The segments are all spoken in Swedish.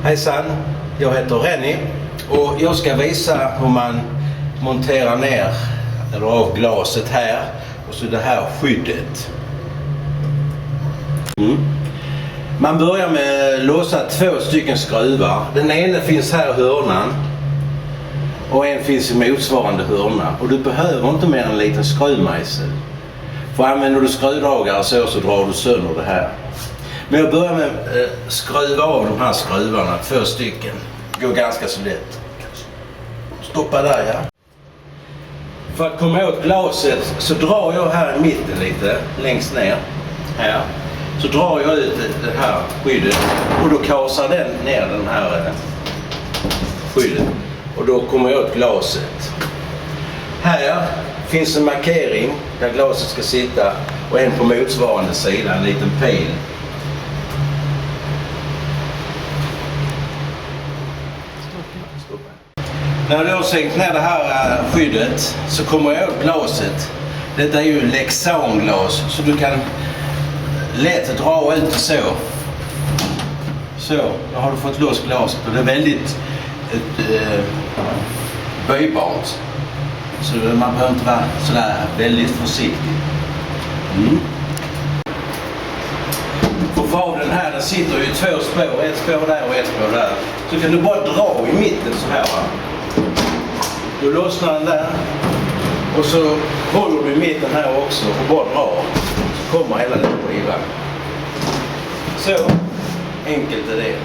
Hejsan, jag heter Renny och jag ska visa hur man monterar ner eller av glaset här och så det här skyddet. Man börjar med att låsa 2 stycken skruvar. Den ena finns här i hörnan och en finns i motsvarande hörna. Och du behöver inte mer än en liten skruvmejsel. För använder du skruvdragare så drar du sönder det här. Men jag börjar med att skruva av de här skruvarna, 2 stycken. Det går ganska så lätt. Stoppa där, ja. För att komma åt glaset så drar jag här i mitten lite, längst ner. Här. Så drar jag ut det här skyddet och då kasar den ner den här skyddet. Och då kommer jag åt glaset. Här finns en markering där glaset ska sitta och en på motsvarande sida, en liten pil. När jag har sänkt ner det här skyddet så kommer jag åt glaset. Detta är ju Lexanglas så du kan lätt dra ut så. Så, då har du fått loss glaset och det är väldigt böjbart. Så man behöver inte vara sådär väldigt försiktig. För den här, den sitter ju 2 spår, ett spår där och ett spår där. Så kan du bara dra i mitten så här, va. Du lossnar den där och så håller du i mitten här också och bara drar. Så kommer hela den skivan. Så enkelt är det.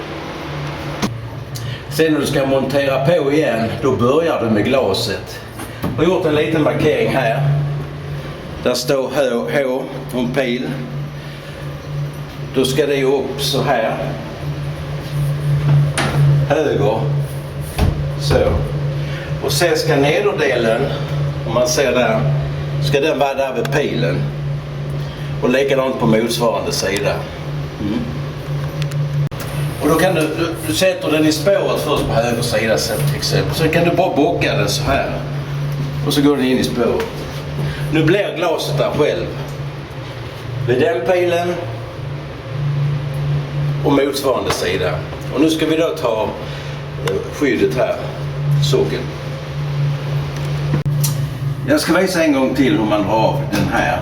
Sen när du ska montera på igen, då börjar du med glaset. Jag har gjort en liten markering här. Där står H och en pil. Då ska det upp så här. Höger. Så. Och sen ska nederdelen, om man ser där, ska den vara där vid pilen. Och likadant på motsvarande sida. Och då kan du sätter den i spåret först på höger sida till exempel. Så kan du bara bocka den så här. Och så går den in i spåret. Nu blir glaset där själv. Vid den pilen och motsvarande sida. Och nu ska vi då ta skyddet här. Sågen. Jag ska visa en gång till hur man drar av den här.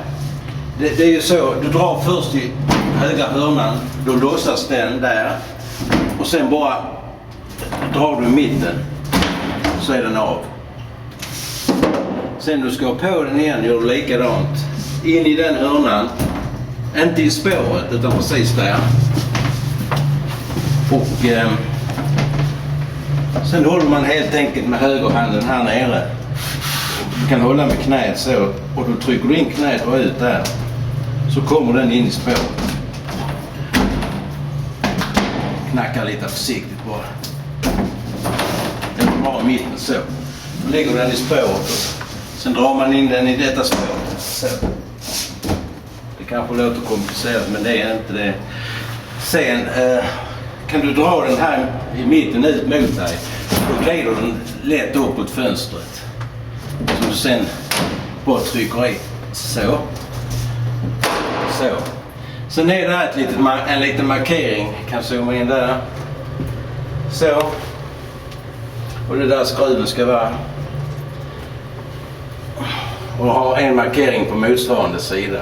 Det är ju så, du drar först i högra hörnan, då lossas den där och sen bara drar du i mitten så är den av. Sen du ska på den igen gör du likadant. In i den hörnan, inte i spåret utan precis där. Och sen håller man helt enkelt med högerhanden här nere. Du kan hålla med knät så och då trycker du in knät och ut där. Så kommer den in i spåret. Knackar lite försiktigt bara. Den drar i mitten så. Då lägger den i spåret och sen drar man in den i detta spåret. Så. Det kanske låter komplicerat men det är inte det. Sen kan du dra den här i mitten ut mot dig. Då glider den lätt upp mot fönstret. Så du sen bara trycker i så. Så. Sen är det här en liten markering. Kan zooma in där. Så. Och det där skruven ska vara. Och har en markering på motsvarande sida.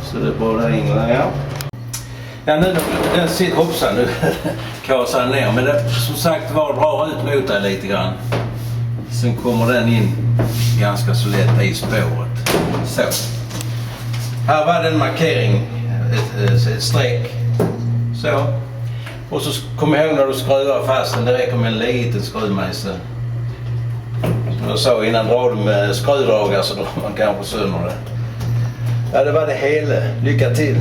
Så det är bara där in där, ja. Ja, nu den sitter hoppsan nu. Kasar den ner. Men det, som sagt var drar ut mot dig lite grann. Sen kommer den in ganska så lätt i spåret. Så. Här var det en markering. Ett streck. Så. Och så kom ihåg när du skruvar fast den. Det räcker med en liten skruvmejsel. Som jag sa innan, drar du med skruvdragare så drar man kanske sönder det. Ja, det var det hela. Lycka till!